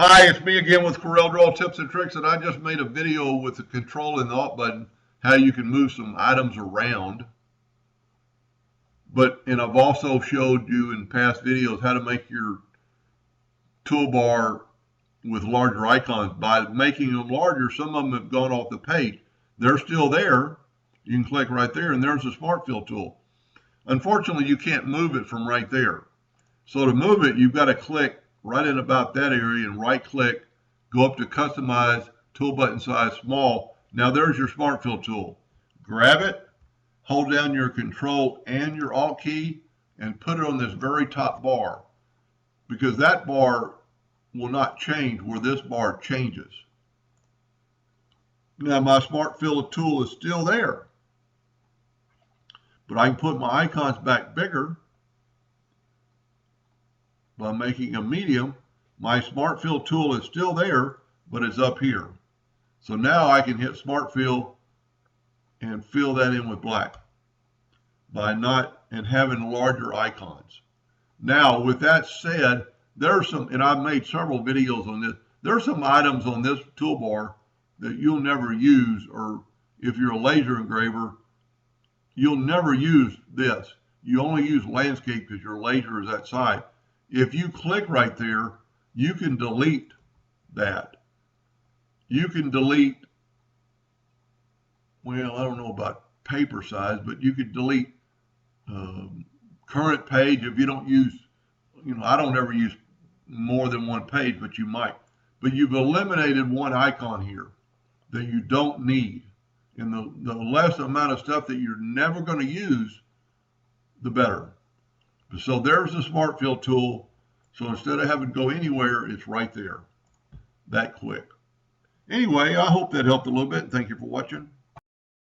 Hi, it's me again with Corel Draw Tips and Tricks, and I just made a video with the Control and the Alt button, how you can move some items around. And I've also showed you in past videos how to make your toolbar with larger icons. By making them larger, some of them have gone off the page. They're still there. You can click right there, and there's the Smart Fill tool. Unfortunately, you can't move it from right there. So to move it, you've got to click right in about that area and right click, go up to customize tool button size small. Now there's your Smart Fill tool. Grab it, hold down your Control and your Alt key and put it on this very top bar, because that bar will not change where this bar changes. Now my Smart Fill tool is still there, but I can put my icons back bigger by making a medium. My Smart Fill tool is still there, but it's up here. So now I can hit Smart Fill and fill that in with black by having larger icons. Now, with that said, there's some, and I've made several videos on this, there's some items on this toolbar that you'll never use, or if you're a laser engraver, you'll never use this. You only use landscape because your laser is that side. If you click right there, you can delete that. You can delete, well, I don't know about paper size, but you could delete current page if you don't use, I don't ever use more than one page, but you might. But you've eliminated one icon here that you don't need. And the less amount of stuff that you're never going to use, the better. So there's the Smart Fill tool. So instead of having to go anywhere, it's right there, that quick. Anyway, I hope that helped a little bit. Thank you for watching.